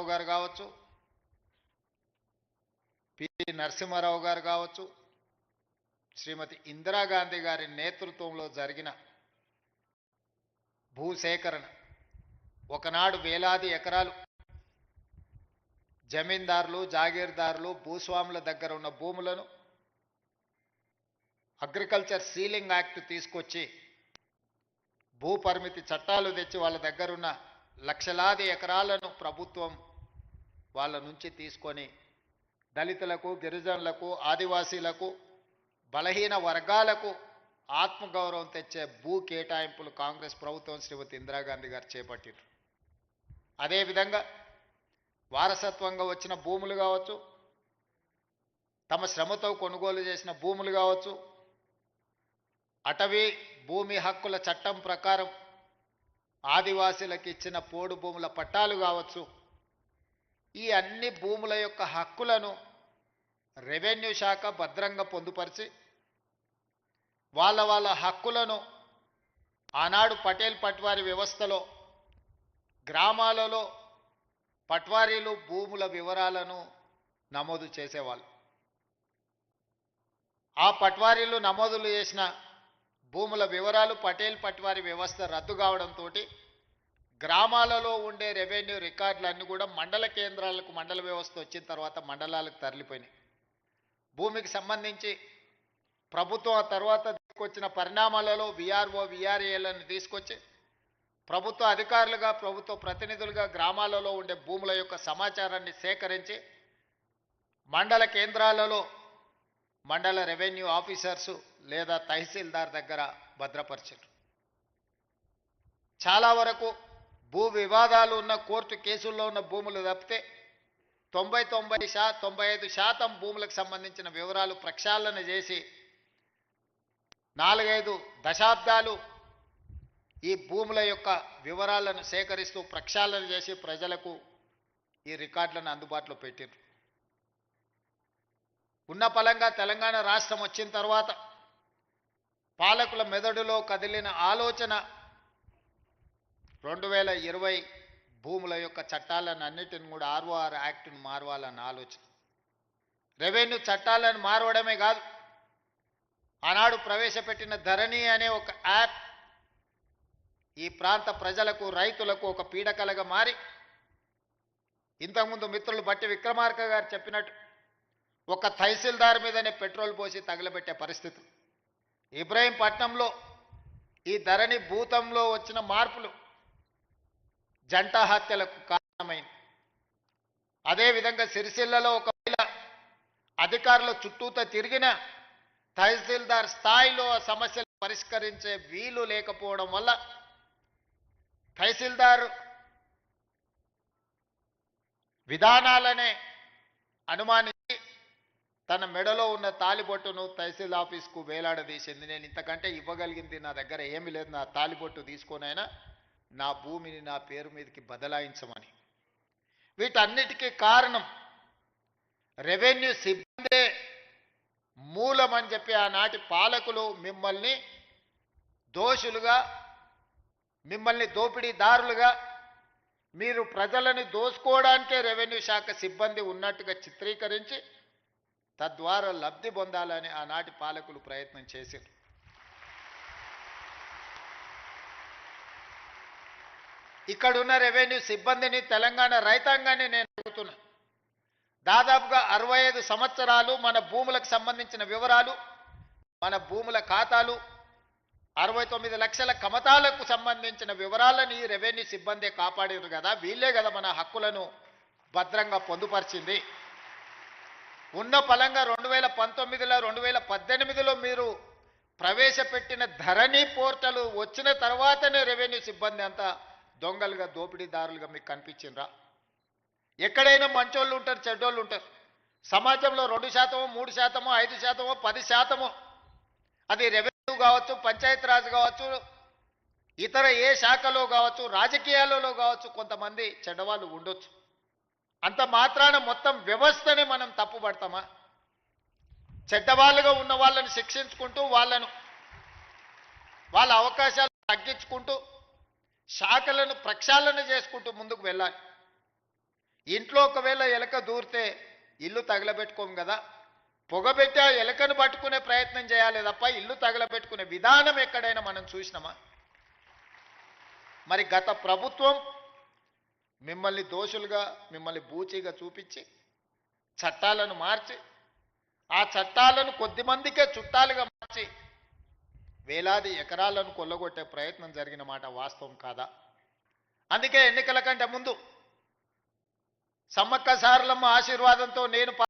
రామారావు గారు కావచ్చు, పివి నరసింహారావు గారు కావచ్చు, శ్రీమతి ఇందిరాగాంధీ గారి నేతృత్వంలో జరిగిన భూసేకరణ, ఒకనాడు వేలాది ఎకరాలు జమీందారులు, జాగీర్దారులు, భూస్వాముల దగ్గర ఉన్న భూములను అగ్రికల్చర్ సీలింగ్ యాక్ట్ తీసుకొచ్చి భూ పరిమితి చట్టాలు తెచ్చి వాళ్ళ దగ్గరున్న లక్షలాది ఎకరాలను ప్రభుత్వం వాళ్ళ నుంచి తీసుకొని దళితులకు, గిరిజనులకు, ఆదివాసీలకు, బలహీన వర్గాలకు ఆత్మగౌరవం తెచ్చే భూ కేటాయింపులు కాంగ్రెస్ ప్రభుత్వం శ్రీమతి ఇందిరాగాంధీ గారు చేపట్టారు. అదేవిధంగా వారసత్వంగా వచ్చిన భూములు కావచ్చు, తమ శ్రమతో కొనుగోలు చేసిన భూములు కావచ్చు, అటవీ భూమి హక్కుల చట్టం ప్రకారం ఆదివాసీలకు ఇచ్చిన పోడు భూముల పట్టాలు కావచ్చు, ఈ అన్ని భూముల యొక్క హక్కులను రెవెన్యూ శాఖ భద్రంగా పొందుపరిచి వాళ్ళ హక్కులను ఆనాడు పటేల్ పట్వారీ వ్యవస్థలో గ్రామాలలో పట్వారీలు భూముల వివరాలను నమోదు చేసేవాళ్ళు. ఆ పట్వారీలు నమోదులు చేసిన భూముల వివరాలు పటేల్ పట్వారీ వ్యవస్థ రద్దు కావడంతో గ్రామాలలో ఉండే రెవెన్యూ రికార్డులన్నీ కూడా మండల కేంద్రాలకు, మండల వ్యవస్థ వచ్చిన తర్వాత మండలాలకు తరలిపోయినాయి. భూమికి సంబంధించి ప్రభుత్వం ఆ తర్వాత తీసుకొచ్చిన పరిణామాలలో విఆర్ఓ, విఆర్ఏలను తీసుకొచ్చి ప్రభుత్వ అధికారులుగా, ప్రభుత్వ ప్రతినిధులుగా గ్రామాలలో ఉండే భూముల యొక్క సమాచారాన్ని సేకరించి మండల కేంద్రాలలో మండల రెవెన్యూ ఆఫీసర్సు లేదా తహసీల్దార్ దగ్గర భద్రపరిచారు. చాలా వరకు భూ వివాదాలు ఉన్న, కోర్టు కేసుల్లో ఉన్న భూములు తప్పితే 95% భూములకు సంబంధించిన వివరాలు ప్రక్షాళన చేసి 4-5 దశాబ్దాలు ఈ భూముల యొక్క వివరాలను సేకరిస్తూ ప్రక్షాళన చేసి ప్రజలకు ఈ రికార్డులను అందుబాటులో పెట్టారు. ఉన్న పలంగా తెలంగాణ రాష్ట్రం వచ్చిన తర్వాత పాలకుల మెదడులో కదిలిన ఆలోచన 2020 భూముల యొక్క చట్టాలను అన్నిటిని కూడా ROR యాక్ట్ను మారవాలన్న ఆలోచన. రెవెన్యూ చట్టాలను మారవడమే కాదు, ఆనాడు ప్రవేశపెట్టిన ధరణి అనే ఒక యాప్ ఈ ప్రాంత ప్రజలకు, రైతులకు ఒక పీడకలగా మారి, ఇంతకుముందు మిత్రులు బట్టి విక్రమార్క గారు చెప్పినట్టు ఒక తహసీల్దార్ మీదనే పెట్రోల్ పోసి తగలబెట్టే పరిస్థితి. ఇబ్రహీంపట్నంలో ఈ ధరణి భూతంలో వచ్చిన మార్పులు జంట హత్యలకు కారణమైంది. అదేవిధంగా సిరిసిల్లలో ఒకవేళ అధికారుల చుట్టూతో తిరిగిన తహసీల్దార్ స్థాయిలో సమస్యలు పరిష్కరించే వీలు లేకపోవడం వల్ల తహసీల్దార్ విధానాలనే అనుమానించి తన మెడలో ఉన్న తాలిబొట్టును తహసీల్ ఆఫీస్కు వేలాడదీసింది. నేను ఇంతకంటే ఇవ్వగలిగింది నా దగ్గర ఏమీ లేదు, నా తాలిబొట్టు తీసుకొనైనా నా భూమిని నా పేరు మీదకి బదలాయించమని. వీటన్నిటికీ కారణం రెవెన్యూ సిబ్బందే మూలమని చెప్పి ఆనాటి పాలకులు మిమ్మల్ని దోషులుగా, మిమ్మల్ని దోపిడీదారులుగా, మీరు ప్రజలను దోసుకోవడానికే రెవెన్యూ శాఖ సిబ్బంది ఉన్నట్టుగా చిత్రీకరించి తద్వారా లబ్ధి పొందాలని ఆనాటి పాలకులు ప్రయత్నం చేశారు. ఇక్కడున్న రెవెన్యూ సిబ్బందిని, తెలంగాణ రైతాంగాన్ని నేను అడుగుతున్నా, దాదాపుగా 65 సంవత్సరాలు మన భూములకు సంబంధించిన వివరాలు, మన భూముల ఖాతాలు, 69 లక్షల కమతాలకు సంబంధించిన వివరాలను ఈ రెవెన్యూ సిబ్బందే కాపాడారు కదా. వీళ్ళే కదా మన హక్కులను భద్రంగా పొందుపరిచింది. ఉన్న పలంగా 2019లో 2018లో మీరు ప్రవేశపెట్టిన ధరణి పోర్టల్ వచ్చిన తర్వాతనే రెవెన్యూ సిబ్బంది అంతా దొంగలుగా, దోపిడీదారులుగా మీకు కనిపించిండ్రా? ఎక్కడైనా మంచోళ్ళు ఉంటారు, చెడ్డోళ్ళు ఉంటారు. సమాజంలో 2%, 3%, 5%, 10%, అది రెవెన్యూ కావచ్చు, పంచాయతీరాజ్ కావచ్చు, ఇతర ఏ శాఖలో కావచ్చు, రాజకీయాలలో కావచ్చు, కొంతమంది చెడ్డవాళ్ళు ఉండొచ్చు. అంత మాత్రాన మొత్తం వ్యవస్థని మనం తప్పుపడతామా? చెడ్డవాళ్ళుగా ఉన్న వాళ్ళని శిక్షించుకుంటూ, వాళ్ళ అవకాశాలు తగ్గించుకుంటూ, శాఖలను ప్రక్షాళన చేసుకుంటూ ముందుకు వెళ్ళాలి. ఇంట్లో ఒకవేళ ఎలక దూరితే ఇల్లు తగలబెట్టుకోం కదా, పొగబెట్టి ఆ ఎలకను పట్టుకునే ప్రయత్నం చేయాలి తప్ప ఇల్లు తగలబెట్టుకునే విధానం ఎక్కడైనా మనం చూసినామా? మరి గత ప్రభుత్వం మిమ్మల్ని దోషులుగా, మిమ్మల్ని బూచీగా చూపించి చట్టాలను మార్చి, ఆ చట్టాలను కొద్దిమందికే చుట్టాలుగా మార్చి వేలాది ఎకరాలను కొల్లగొట్టే ప్రయత్నం జరిగిన మాట వాస్తవం కాదా? అందుకే ఎన్నికల కంటే ముందు సమ్మక్క సారలమ్మ ఆశీర్వాదంతో నేను